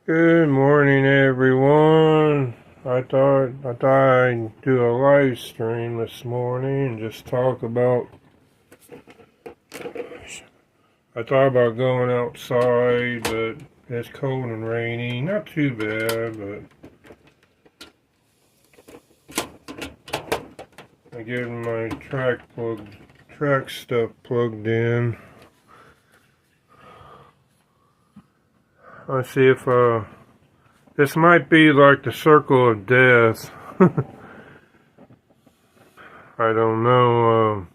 Good morning, everyone. I thought I'd do a live stream this morning and just talk about. I thought about going outside, but it's cold and rainy. Not too bad, but I'm getting my track stuff plugged in. Let's see if this might be like the circle of death. I don't know.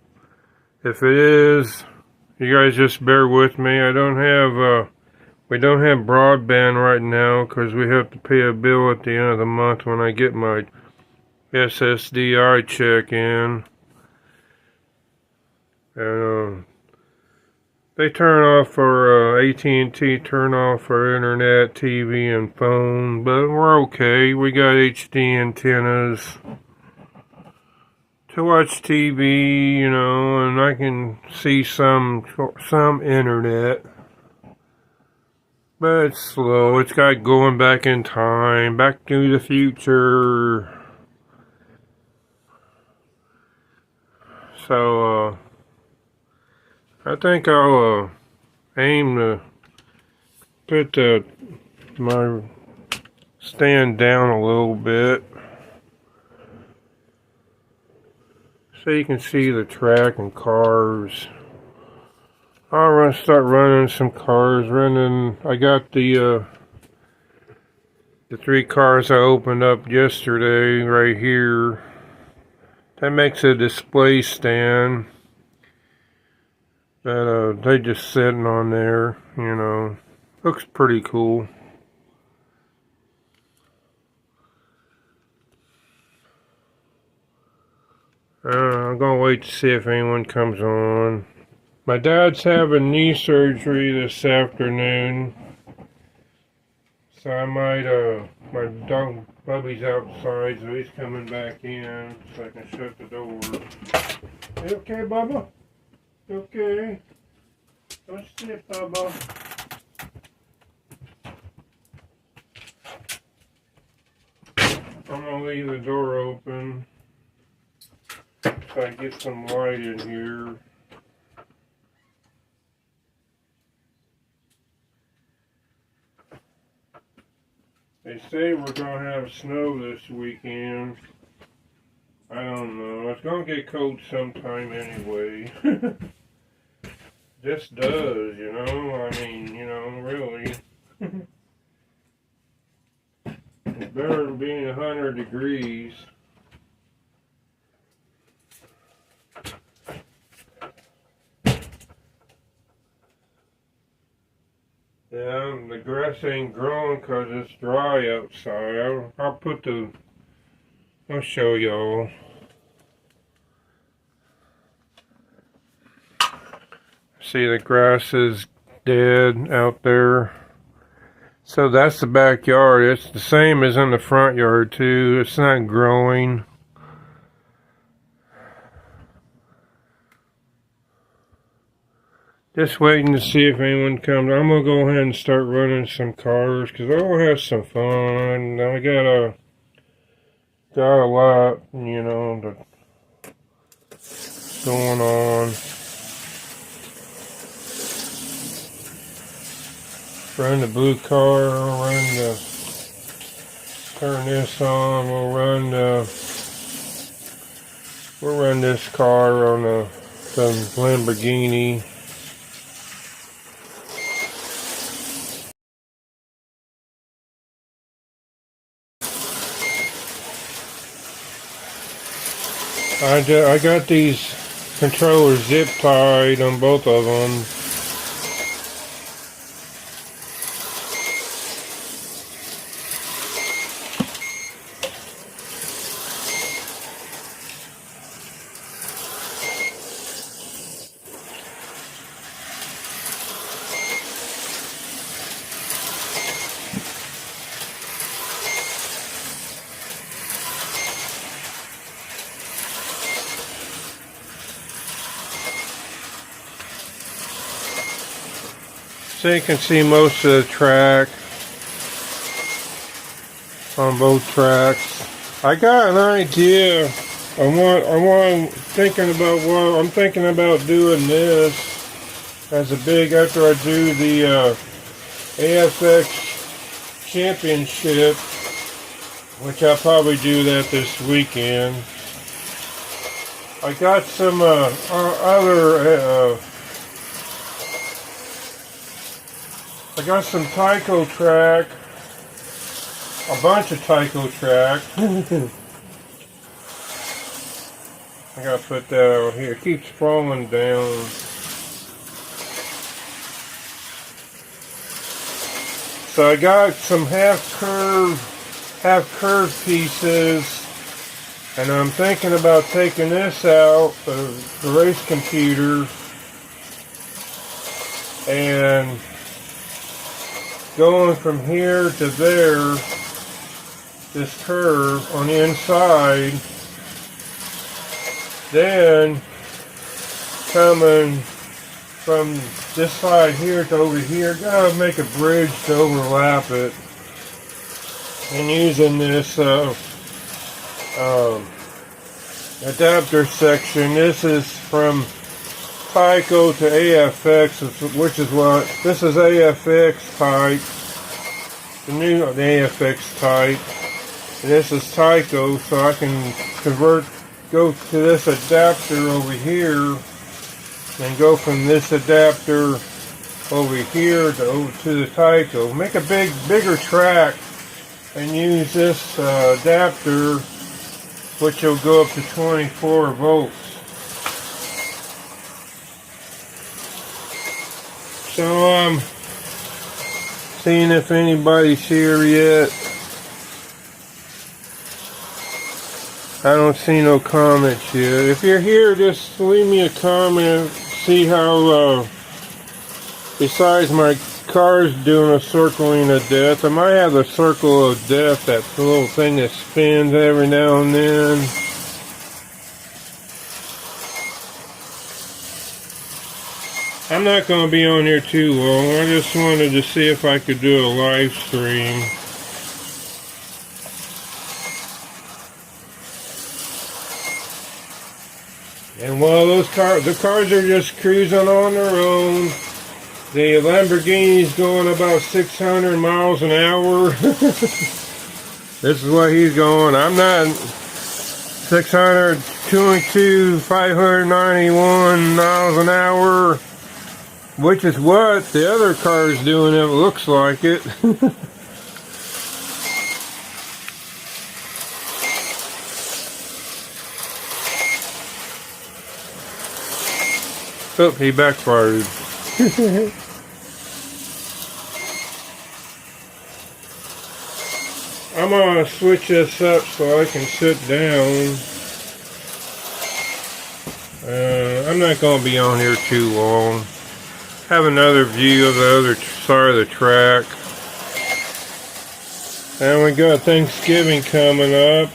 If it is, you guys just bear with me. We don't have broadband right now because we have to pay a bill at the end of the month when I get my SSDI check in. And they turn off for AT&T turn off for internet, TV, and phone, but we're okay. We got HD antennas to watch TV, and I can see some internet, but it's slow. It's got going back in time, Back to the Future. So I think I'll aim to put my stand down a little bit so you can see the track and cars. I'll start running some cars. I got the 3 cars I opened up yesterday right here. That makes a display stand. That they just sitting on there, looks pretty cool. I'm gonna wait to see if anyone comes on. My dad's having knee surgery this afternoon, so I might, my dog Bubby's outside, so he's coming back in, so I can shut the door. You okay, Bubba? Okay. Don't sit, Bubba. I'm gonna leave the door open so I get some light in here. They say we're gonna have snow this weekend. I don't know. It's gonna get cold sometime anyway. Just does, really. It's better than being 100 degrees. Yeah, the grass ain't growing because it's dry outside. I'll show y'all. See, the grass is dead out there. So that's the backyard. It's the same as in the front yard too. It's not growing. Just waiting to see if anyone comes. I'm gonna go ahead and start running some cars because I will have some fun. I got a lot, going on. Run the blue car, turn this on, we'll run this car on the Lamborghini. I got these controllers zip tied on both of them. So you can see most of the track. on both tracks. I got an idea. I'm thinking about doing this as a big, after I do the AFX Championship, which I'll probably do that this weekend. I got some I got some Tyco track, a bunch of Tyco track. I gotta put that over here. It keeps falling down. So I got some half curve pieces, and I'm thinking about taking this out, the race computer, and going from here to there, this curve on the inside, then coming from this side here to over here, gotta make a bridge to overlap it, and using this adapter section. This is from Tyco to AFX, which is what this is, AFX type, the AFX type, and this is Tyco, so I can go to this adapter over here, and go from this adapter over here to the Tyco. Make a bigger track, and use this adapter, which will go up to 24 volts. So I'm seeing if anybody's here yet. I don't see no comments yet. If you're here, just leave me a comment. See how, besides my car's doing a circling of death, I might have a circle of death, that little thing that spins every now and then. I'm not going to be on here too long. I just wanted to see if I could do a live stream. And while the cars are just cruising on their own, the Lamborghini's going about 600 miles an hour. This is what he's going. I'm not 622, 591 miles an hour, which is what the other car's doing. It looks like it. Oh, he backfired. I'm gonna switch this up so I can sit down. I'm not gonna be on here too long. Have another view of the other side of the track. And we got Thanksgiving coming up.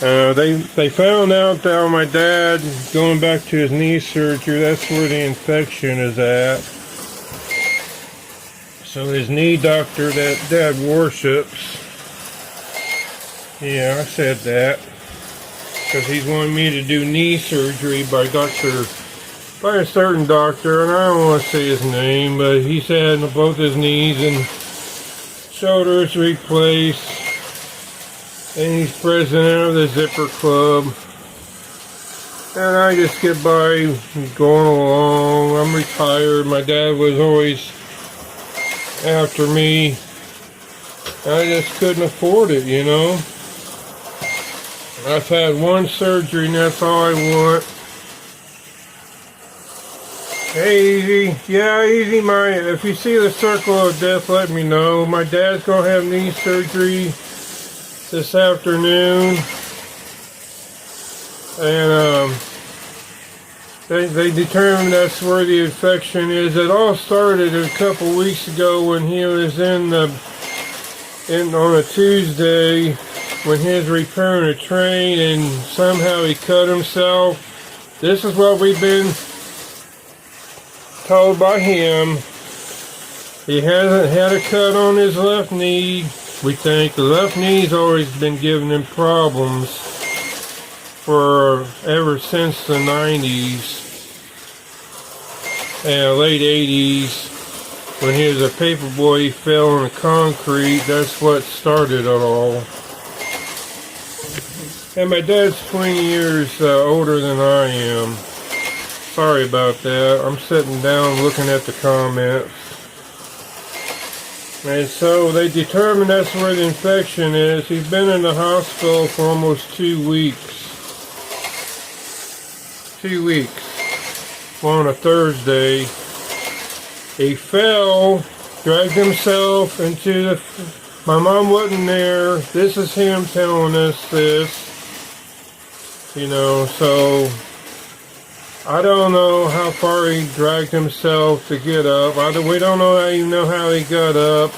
They found out that my dad, going back to his knee surgery, that's where the infection is at. So his knee doctor that Dad worships, yeah, I said that, because he's wanting me to do knee surgery by a certain doctor, and I don't want to say his name, but he said both his knees and shoulders replaced. And he's president of the Zipper Club. And I just get by going along. I'm retired. My dad was always after me. I just couldn't afford it, you know. I've had one surgery and that's all I want. Hey, Easy. Yeah, Easy, if you see the circle of death, let me know. My dad's going to have knee surgery this afternoon, and they determined that's where the infection is. It all started a couple weeks ago when he was on a Tuesday when he was repairing a train, and somehow he cut himself. This is what we've been told by him. He hasn't had a cut on his left knee We think the left knee's always been giving him problems for ever since the 90s and late 80s. When he was a paper boy, he fell on the concrete. That's what started it all. And my dad's 20 years older than I am. Sorry about that. I'm sitting down looking at the comments. And so they determined that's where the infection is. He's been in the hospital for almost 2 weeks. 2 weeks. On a Thursday. He fell, dragged himself into the... My mom wasn't there. This is him telling us this. You know, so... I don't know how far he dragged himself to get up. We don't even know how he got up.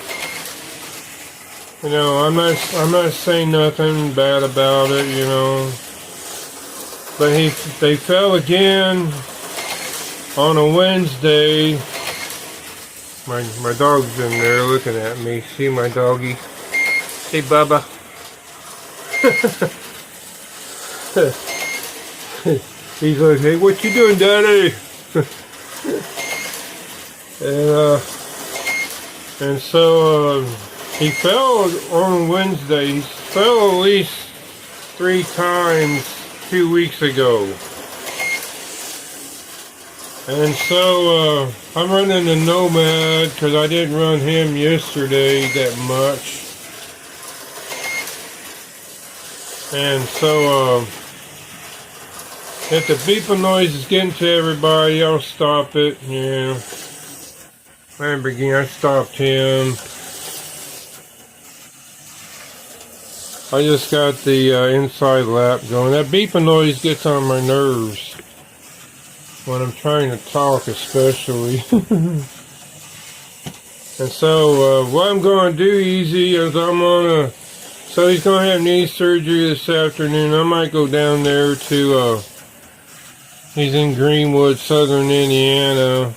You know, I'm not saying nothing bad about it, you know. But they fell again on a Wednesday. My dog's in there looking at me. See my doggy? Hey, Bubba. He's like, hey, what you doing, Daddy? and so he fell on Wednesday. He fell at least 3 times 2 weeks ago. And so I'm running the Nomad because I didn't run him yesterday that much. And so if the beeping noise is getting to everybody, I'll stop it. Yeah. I stopped him. I just got the inside lap going. That beeping noise gets on my nerves. When I'm trying to talk especially. And so what I'm going to do easy is so he's going to have knee surgery this afternoon. I might go down there to, he's in Greenwood, Southern Indiana.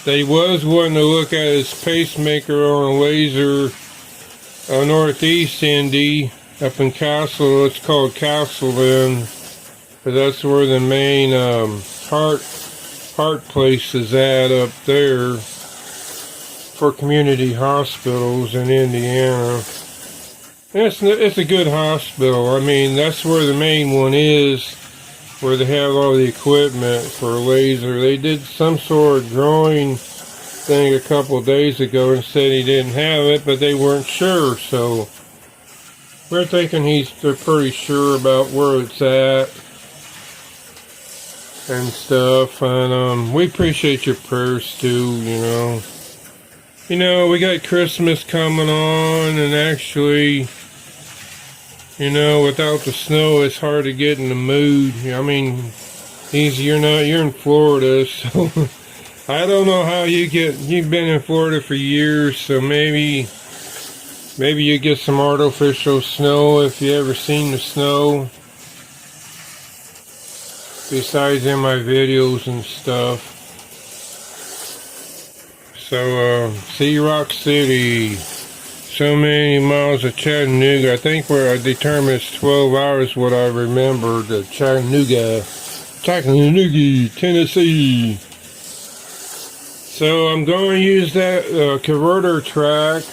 They was wanting to look at his pacemaker on a laser northeast Indy up in Castle. It's called Castle Inn. But that's where the main heart place is at up there for community hospitals in Indiana. It's a good hospital. I mean, that's where the main one is, where they have all the equipment for laser. They did some sort of drawing thing a couple of days ago and said he didn't have it, but they weren't sure. So we're thinking they're pretty sure about where it's at and stuff, and we appreciate your prayers too, you know. You know, we got Christmas coming on, and actually, you know, without the snow, it's hard to get in the mood. I mean, you're in Florida, so I don't know how you've been in Florida for years, so maybe you get some artificial snow if you ever seen the snow. Besides in my videos and stuff. So, Sea Rock City. So many miles of Chattanooga. I think where I determined it's 12 hours what I remember. The Chattanooga, Tennessee. So I'm going to use that converter track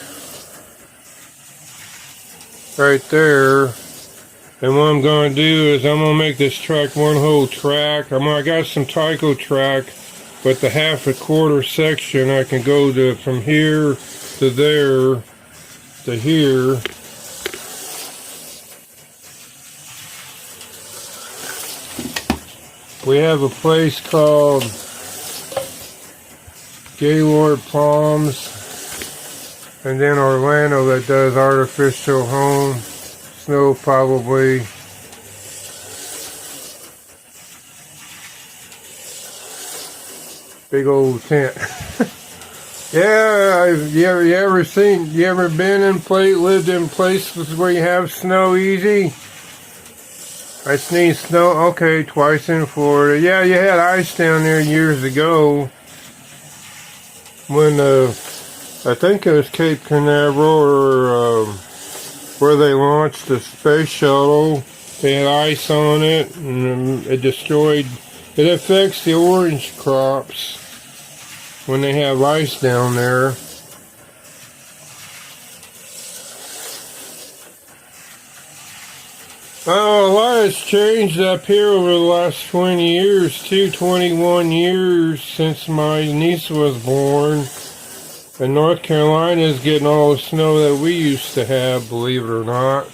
right there. And what I'm going to do is I'm going to make this track one whole track. I got some Tyco track, but the half a quarter section I can go to from here to there to here. We have a place called Gaylord Palms, and then Orlando that does artificial home. Snow probably. Big old tent. Yeah, you ever lived in places where you have snow easy? I sneezed snow, okay, twice in Florida. Yeah, you had ice down there years ago when I think it was Cape Canaveral or where they launched the space shuttle. They had ice on it, and it destroyed. It affects the orange crops when they have ice down there. Oh, a lot has changed up here over the last 20 years, too. 21 years since my niece was born. And North Carolina is getting all the snow that we used to have, believe it or not.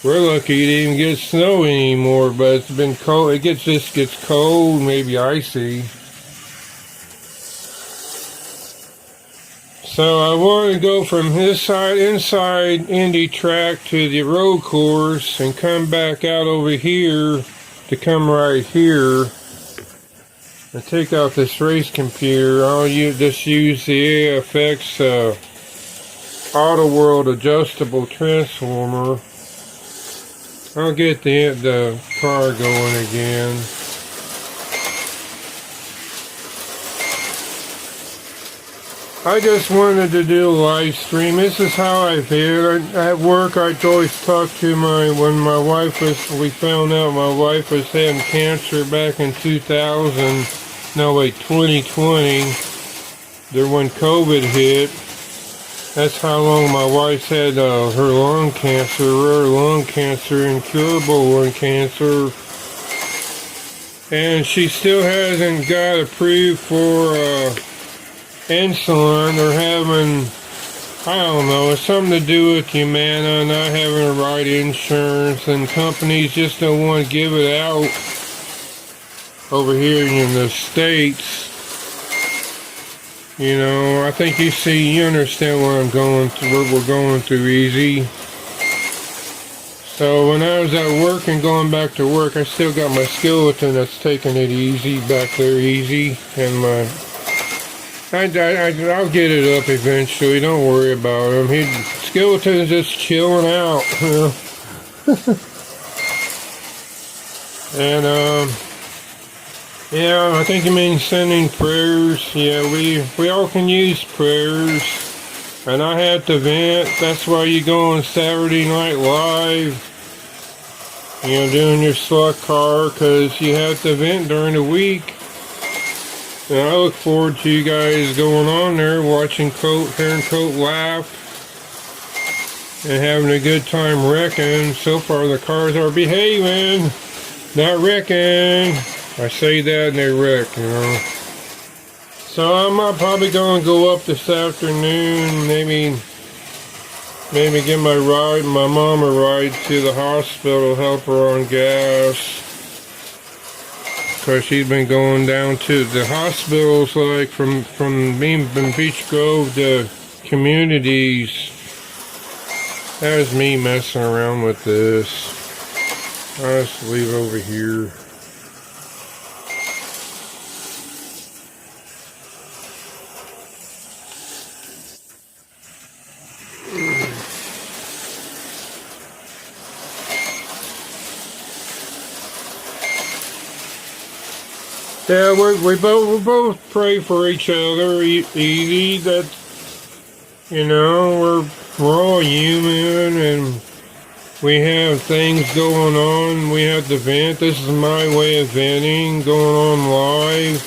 We're lucky to even get snow anymore, but it's been cold. It just gets cold, maybe icy. So I want to go from this side, inside Indy track to the road course and come back out over here to come right here and take out this race computer. I'll just use the AFX Auto World adjustable transformer. I'll get the car going again. I just wanted to do a live stream. This is how I feel. At work, I always talk to when my wife we found out my wife was having cancer back in 2020. There when COVID hit. That's how long my wife's had her lung cancer, rare lung cancer, incurable lung cancer. And she still hasn't got approved for insulin or having, I don't know, it's something to do with Humana not having the right insurance, and companies just don't want to give it out over here in the States. You know, I think you understand what I'm going through, what we're going through easy. So when I was at work and going back to work, I still got my skeleton that's taking it easy back there, easy, and I'll get it up eventually. Don't worry about him. Skeleton's just chilling out, you know. And yeah, I think you mean sending prayers. Yeah, we all can use prayers. And I had to vent. That's why you go on Saturday Night Live. You know, doing your slut car, because you have to vent during the week. And I look forward to you guys going on there, watching hearing Colt laugh, and having a good time wrecking. So far the cars are behaving, not wrecking. I say that and they wreck, you know. So I'm probably going to go up this afternoon, maybe give my mom a ride to the hospital, help her on gas. Because she's been going down to the hospitals, like from Beach Grove to Communities. That was me messing around with this. I'll just leave it over here. Yeah, we both pray for each other easy. That, you know, we're all human and we have things going on. We have to vent. This is my way of venting, going on live,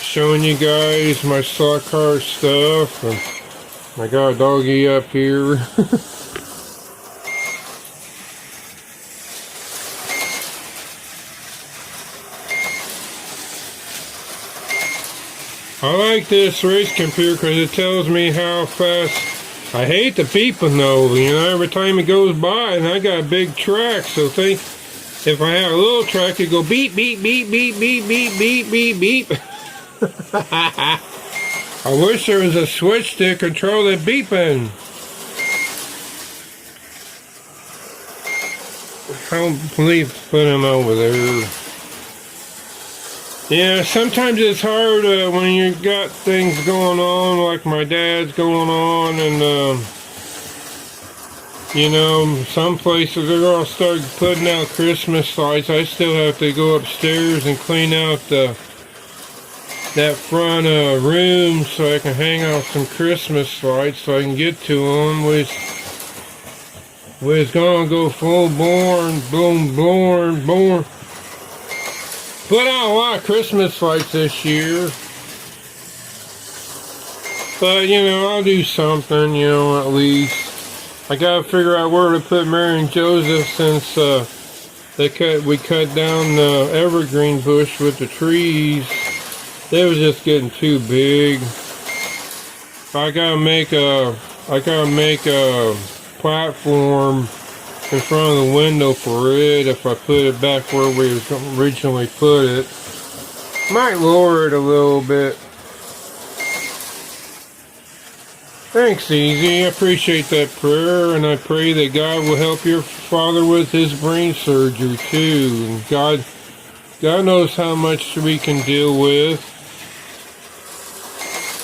showing you guys my slot car stuff. And I got a doggy up here. I like this race computer because it tells me how fast. I hate the beeping though, you know, every time it goes by, and I got a big track, so think if I had a little track, it'd go beep, beep, beep, beep, beep, beep, beep, beep, beep. I wish there was a switch to control the beeping. I'll put him over there. Yeah, sometimes it's hard when you got things going on, like my dad's going on, and you know, some places they're gonna start putting out Christmas lights. I still have to go upstairs and clean out the that front room so I can hang out some Christmas lights so I can get to them. We're gonna go full born, born. Put out a lot of Christmas lights this year. But, you know, I'll do something, you know, at least. I gotta figure out where to put Mary and Joseph since we cut down the evergreen bush with the trees. They was just getting too big. I gotta make a platform in front of the window for it if I put it back where we originally put it. Might lower it a little bit. Thanks, Easy. I appreciate that prayer, and I pray that God will help your father with his brain surgery too. And God knows how much we can deal with.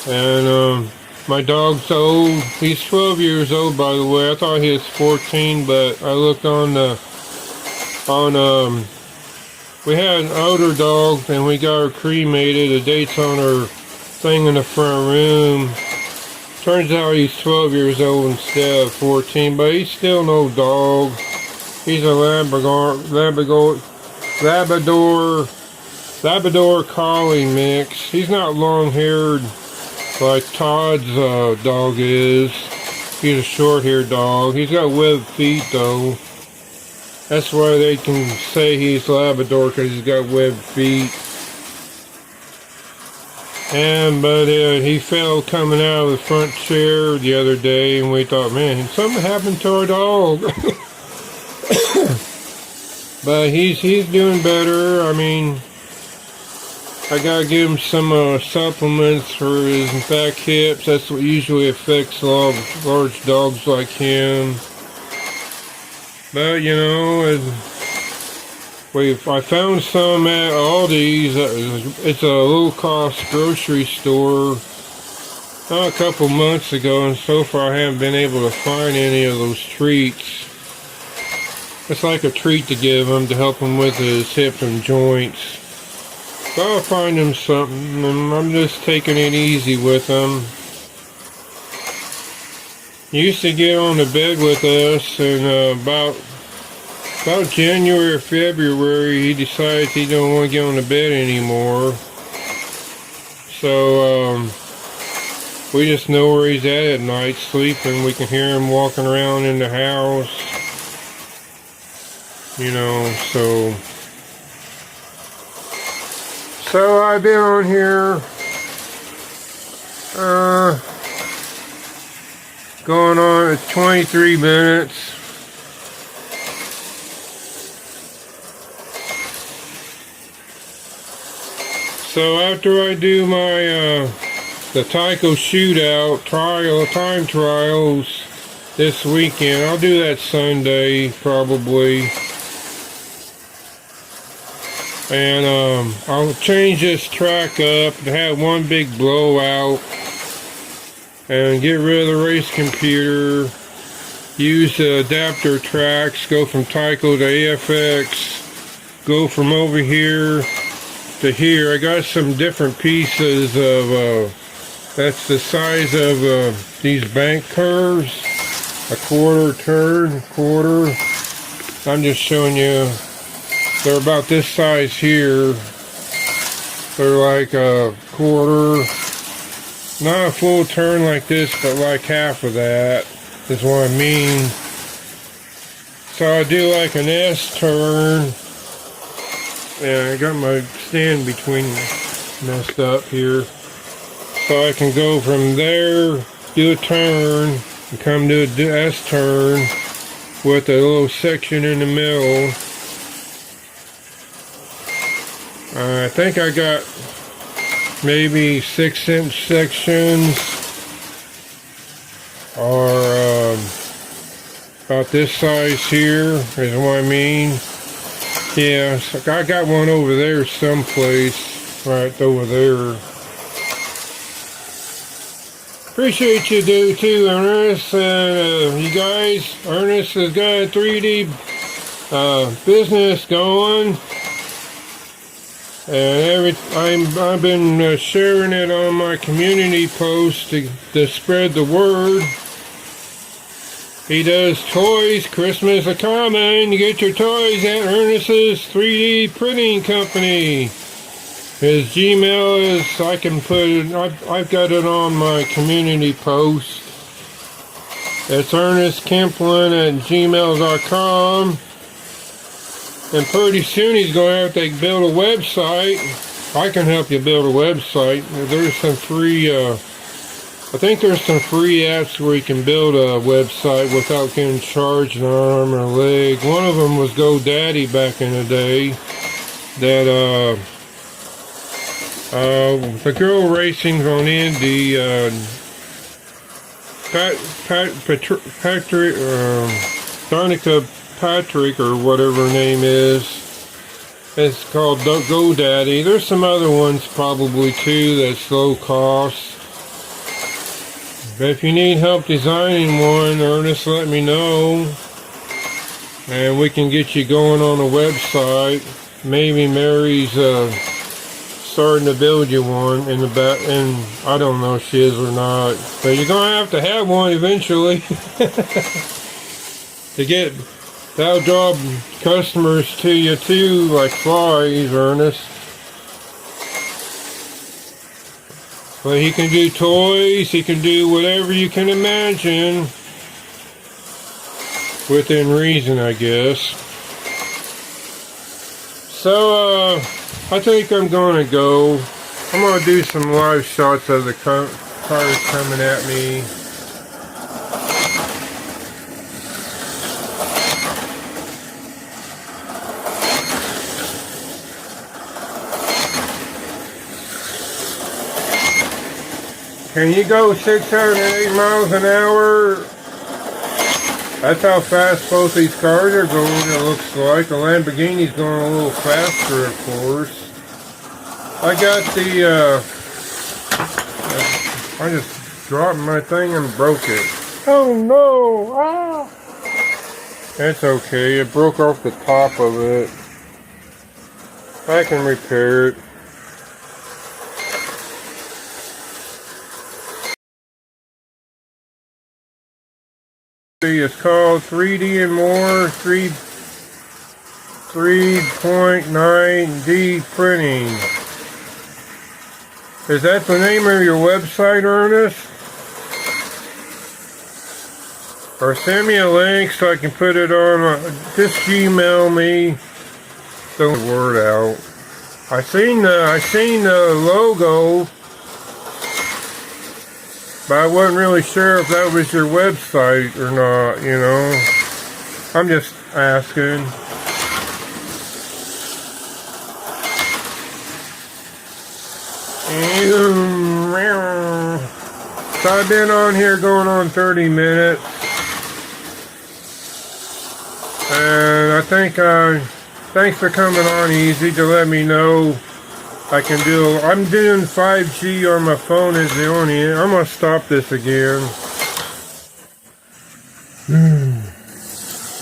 And my dog's old. He's 12 years old, by the way. I thought he was 14, but I looked we had an older dog, and we got her cremated. The date's on her thing in the front room. Turns out he's 12 years old instead of 14, but he's still an old dog. He's a Labrador Collie mix. He's not long-haired like Todd's dog is. He's a short-haired dog. He's got webbed feet though. That's why they can say he's Labrador, because he's got webbed feet. But he fell coming out of the front chair the other day, and we thought, man, something happened to our dog. But he's doing better. I mean, I gotta give him some supplements for his back hips. That's what usually affects large dogs like him. But you know, I found some at Aldi's. It's a low-cost grocery store a couple months ago, and so far I haven't been able to find any of those treats. It's like a treat to give him to help him with his hips and joints. But I'll find him something, and I'm just taking it easy with him. He used to get on the bed with us, and about January or February, he decides he don't want to get on the bed anymore. So, we just know where he's at night, sleeping. We can hear him walking around in the house. You know, so I've been on here, going on, it's 23 minutes. So after I do my the Tyco shootout time trials this weekend, I'll do that Sunday probably, and I'll change this track up and have one big blowout and get rid of the race computer, use the adapter tracks, go from Tyco to AFX, go from over here to here. I got some different pieces of that's the size of these bank curves, a quarter turn, I'm just showing you. They're about this size here. They're like a quarter, not a full turn like this, but like half of that is what I mean. So I do like an S turn. Yeah, I got my stand between messed up here. So I can go from there, do a turn, and come to a S turn with a little section in the middle. I think I got maybe 6-inch sections, or about this size here is what I mean. Yeah, so I got one over there someplace, right over there. Appreciate you too, Ernest. You guys, Ernest has got a 3D business going. And I've been sharing it on my community posts to spread the word. He does toys. Christmas is coming. You get your toys at Ernest's 3D Printing Company. His Gmail is, I can put it, I've got it on my community post. It's ernestkemplin@gmail.com. And pretty soon he's going to have to build a website. I can help you build a website. There's some free, I think there's some free apps where you can build a website without getting charged an arm or a leg. One of them was GoDaddy back in the day. That, the girl racing's on Indy, Patrick, Danica Patrick or whatever her name is. It's called GoDaddy. There's some other ones probably too that's low cost. But if you need help designing one, Ernest, let me know. And we can get you going on a website. Maybe Mary's starting to build you one in the back, and I don't know if she is or not. But you're going to have one eventually. That'll draw customers to you too, like flies, Ernest. But he can do toys, he can do whatever you can imagine. Within reason, I guess. So, I think I'm gonna go. I'm gonna do some live shots of the cars coming at me. Can you go 608 miles an hour? That's how fast both these cars are going, it looks like. The Lamborghini's going a little faster, of course. I got the, I just dropped my thing and broke it. Oh no! Ah! That's okay, it broke off the top of it. I can repair it. It's called 3D and More 3.9D Printing. Is that the name of your website, Ernest? Or send me a link so I can put it on. Just Gmail me the word out. I seen the logo. But I wasn't really sure if that was your website or not, you know. I'm just asking. So I've been on here going on 30 minutes. And I think, thanks for coming on easy to let me know. I'm doing 5G on my phone is the only, I'm going to stop this again.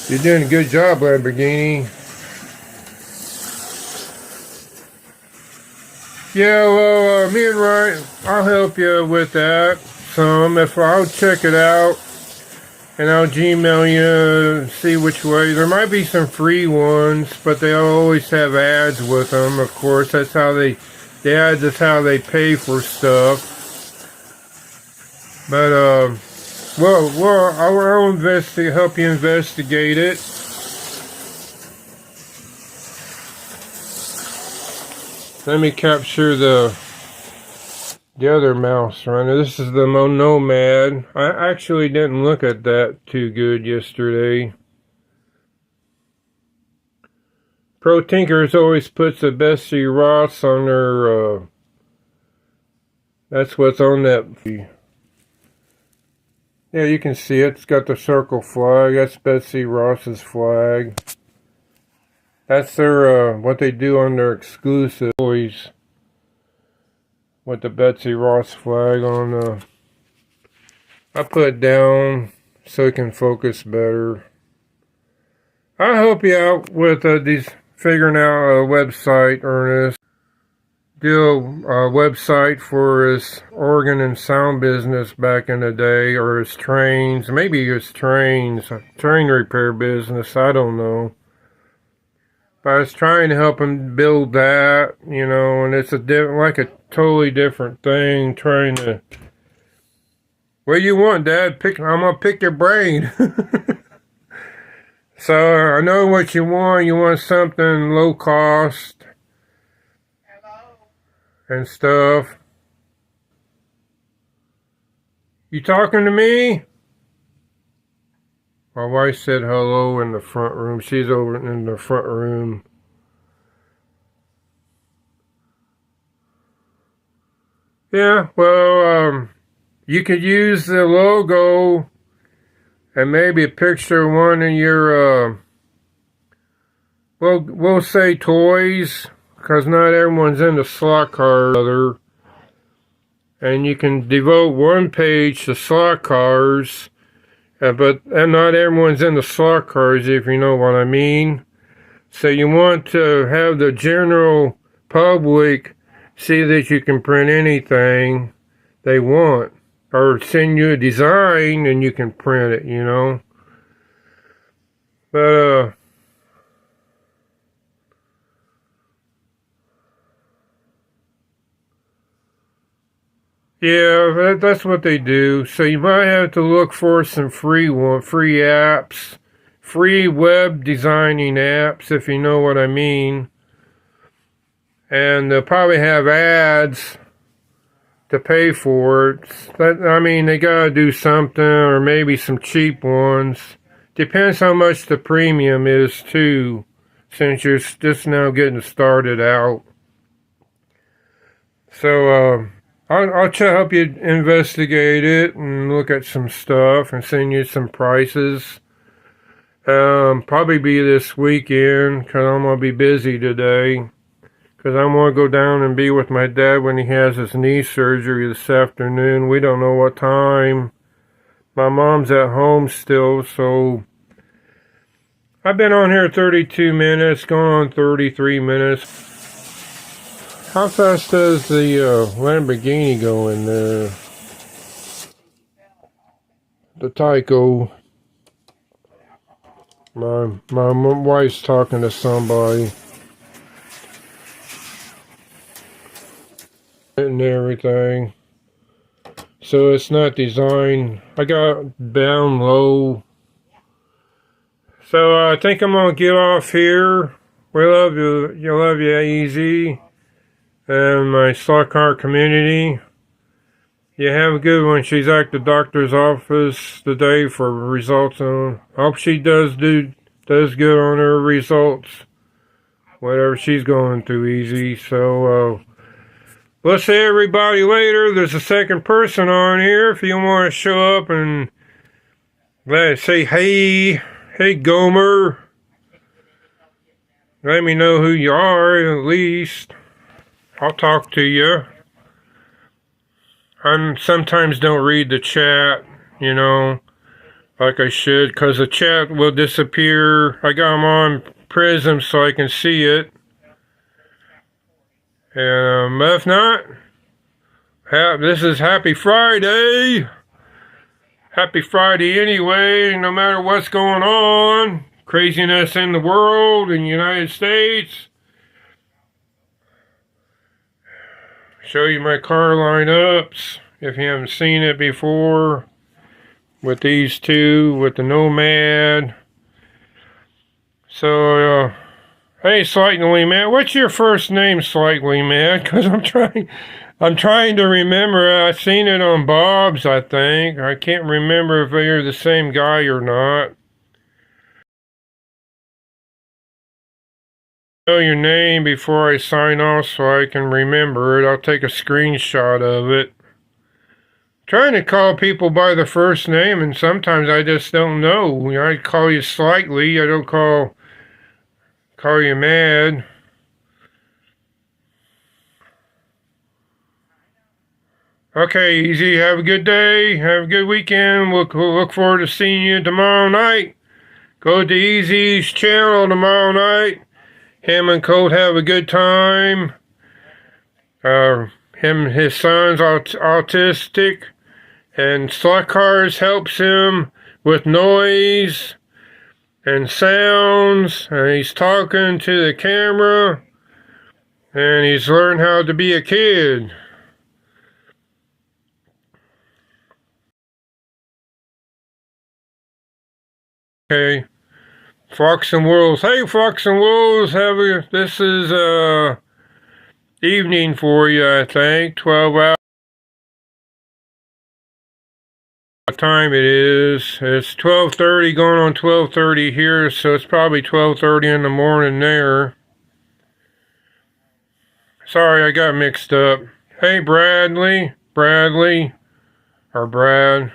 You're doing a good job, Lamborghini. Yeah, well, me and Ryan, I'll help you with that some. I'll check it out, and I'll Gmail you, see which way. There might be some free ones, but they'll always have ads with them, of course. That's how the ads is how they pay for stuff. But, I'll help you investigate it. Let me capture the other mouse runner. This is the Nomad. I actually didn't look at that too good yesterday. Pro Tinkers always puts the Betsy Ross on their, that's what's on that. Yeah, you can see it. It's got the circle flag. That's Betsy Ross's flag. That's their, what they do on their exclusive toys. With the Betsy Ross flag on the... I put it down so it can focus better. I'll help you out with these figuring out a website, Ernest. do a website for his organ and sound business back in the day, or his trains, maybe his trains, train repair business, I don't know. But I was trying to help him build that, you know, and it's like a totally different thing, trying to, what do you want, Dad? I'm gonna pick your brain. So I know what you want. You want something low cost and stuff. You talking to me? My wife said hello in the front room. She's over in the front room. Yeah, well, you could use the logo and maybe a picture of one of your, we'll say toys, because not everyone's into slot cars. And you can devote one page to slot cars, but not everyone's into slot cars, if you know what I mean. So you want to have the general public see that you can print anything they want, or send you a design and you can print it, you know. But yeah, that's what they do. So you might have to look for some free apps, free web designing apps, if you know what I mean. And they'll probably have ads to pay for it. I mean, they gotta do something, or maybe some cheap ones. Depends how much the premium is too, since you're just now getting started out. So I'll help you investigate it and look at some stuff and send you some prices. Probably be this weekend, because I'm gonna be busy today. Because I want to go down and be with my dad when he has his knee surgery this afternoon. We don't know what time. My mom's at home still, so I've been on here 32 minutes, going on 33 minutes. How fast does the Lamborghini go in there? The Tyco. My wife's talking to somebody. And everything, so it's not designed. I got down low, so I think I'm gonna get off here. We love you. You love you, Easy, and my slot car community. You have a good one. She's at the doctor's office today for results on. I hope she does good on her results, whatever she's going through, Easy. So we'll see everybody later. There's a second person on here if you want to show up and say hey Gomer. Let me know who you are at least. I'll talk to you. I sometimes don't read the chat, you know, like I should, because the chat will disappear. I got them on Prism so I can see it. If not, this is Happy Friday. Happy Friday anyway, no matter what's going on. Craziness in the world, in the United States. Show you my car lineups, if you haven't seen it before. With these two, with the Nomad. So, hey, Slightly Mad. What's your first name, Slightly Mad? Because I'm trying to remember. I've seen it on Bob's, I think. I can't remember if you're the same guy or not. Know your name before I sign off so I can remember it. I'll take a screenshot of it. Trying to call people by the first name, and sometimes I just don't know. I call you Slightly. I don't call you Mad. Okay, Easy. Have a good day. Have a good weekend. We'll look forward to seeing you tomorrow night. Go to Easy's channel tomorrow night. Him and Colt have a good time. His son's autistic, and Sluckars helps him with noise and sounds, and he's talking to the camera, and he's learned how to be a kid. Okay, Fox and Wolves. Hey, Fox and Wolves, this is evening for you, I think. 12 hours. What time it is? It's 12:30, going on 12:30 here, so it's probably 12:30 in the morning there. Sorry, I got mixed up. Hey, Bradley, or Brad.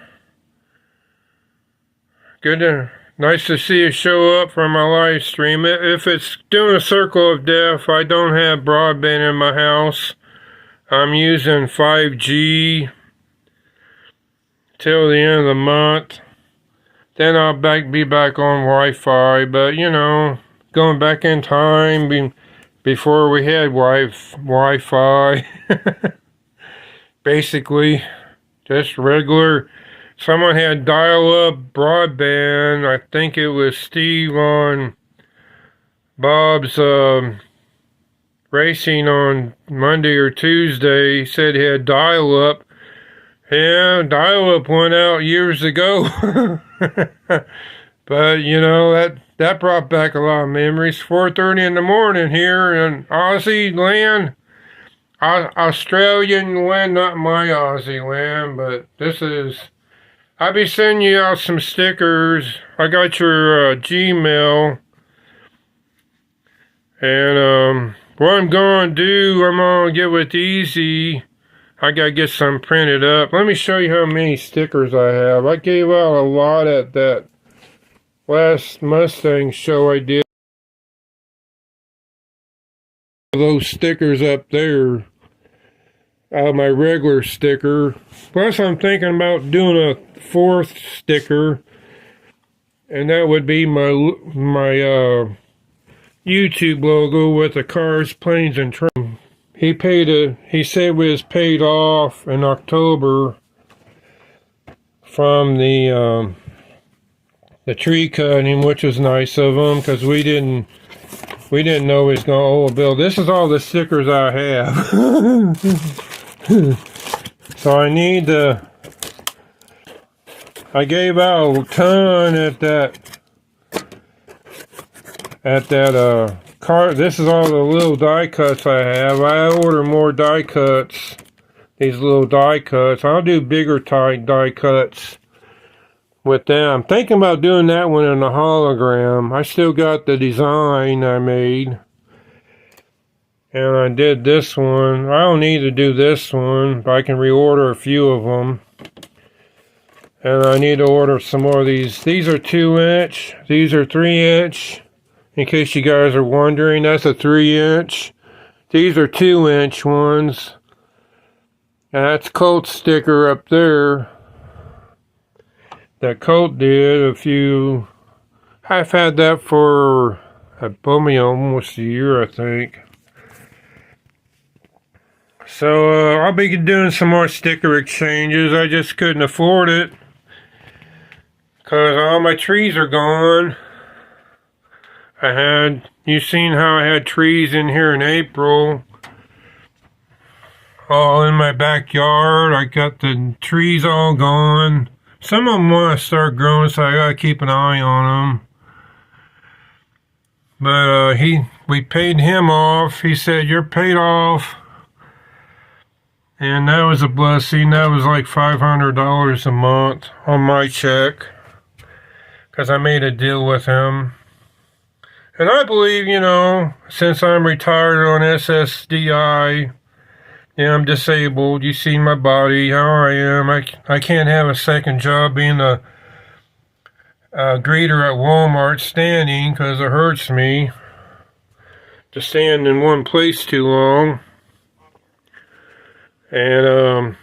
Nice to see you show up for my live stream. If it's doing a circle of death, I don't have broadband in my house. I'm using 5G till the end of the month. Then I'll be back on Wi-Fi. But you know, going back in time before we had Wi-Fi, basically just regular. Someone had dial-up broadband. I think it was Steve on Bob's racing on Monday or Tuesday. He said he had dial-up. Yeah, dial-up went out years ago. But, you know, that brought back a lot of memories. 4:30 in the morning here in Aussie land. Australian land, not my Aussie land, but this is... I'll be sending you out some stickers. I got your Gmail. And what I'm going to do, I'm going to get with Easy. I got to get some printed up. Let me show you how many stickers I have. I gave out a lot at that last Mustang show I did. Those stickers up there. My regular sticker. Plus, I'm thinking about doing a 4th sticker, and that would be my YouTube logo with the cars, planes, and trains. He said we was paid off in October from the tree cutting, which was nice of him because we didn't know he was gonna owe a bill. This is all the stickers I have. So I need to... I gave out a ton at that car. This is all the little die cuts I have. I order more die cuts. These little die cuts. I'll do bigger die cuts with them. I'm thinking about doing that one in a hologram. I still got the design I made. And I did this one. I don't need to do this one, but I can reorder a few of them. And I need to order some more of these. These are 2-inch. These are 3-inch. In case you guys are wondering, that's a 3-inch. These are 2-inch ones. And that's Colt sticker up there. That Colt did a few... I've had that for almost a year, I think. So I'll be doing some more sticker exchanges. I just couldn't afford it because all my trees are gone. You seen how I had trees in here in April, all in my backyard. I got the trees all gone. Some of them want to start growing, so I gotta keep an eye on them. But we paid him off. He said, "You're paid off." And that was a blessing. That was like $500 a month on my check. Because I made a deal with him. And I believe, you know, since I'm retired on SSDI, and I'm disabled, you see my body, how I am. I can't have a second job being a greeter at Walmart standing because it hurts me to stand in one place too long. And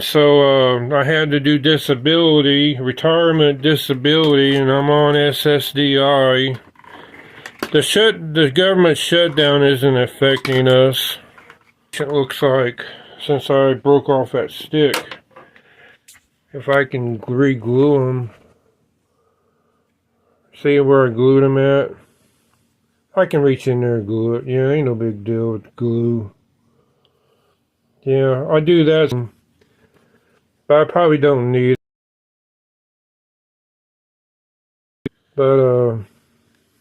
so I had to do retirement disability, and I'm on SSDI. The government shutdown isn't affecting us. it looks like since I broke off that stick. If I can re-glue them. See where I glued them at? I can reach in there and glue it. Yeah, ain't no big deal with glue. Yeah, I do that, but I probably don't need it. But,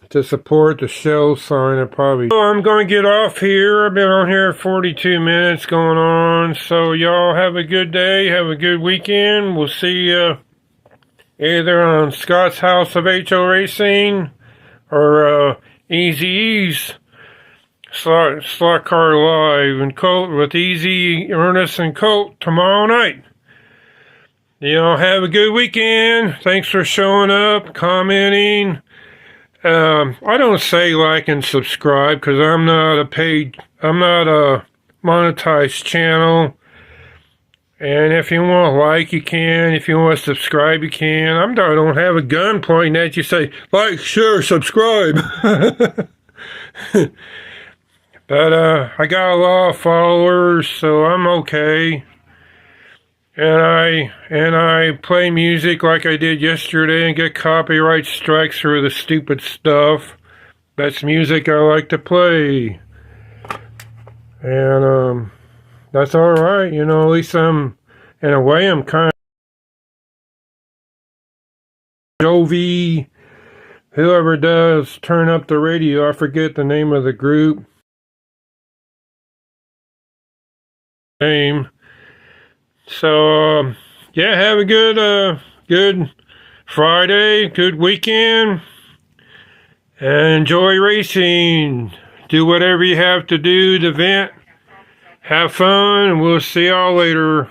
to support the shell sign, I probably... So I'm going to get off here. I've been on here 42 minutes going on. So y'all have a good day. Have a good weekend. We'll see you either on Scott's House of HO Racing or Easy E's Slot Car Live and Colt with Easy, Ernest, and Colt tomorrow night. Y'all have a good weekend. Thanks for showing up, commenting. I don't say like and subscribe because I'm not a monetized channel. And if you want to like, you can. If you want to subscribe, you can. I don't have a gun pointing at you. Say like, share, subscribe. But I got a lot of followers, so I'm okay. And I play music like I did yesterday and get copyright strikes for the stupid stuff. That's music I like to play. And that's alright, you know, at least in a way I'm kind of Jovi. Whoever does turn up the radio, I forget the name of the group. Name. So, yeah, have a good Friday, good weekend, and enjoy racing. Do whatever you have to do to vent. Have fun, and we'll see y'all later.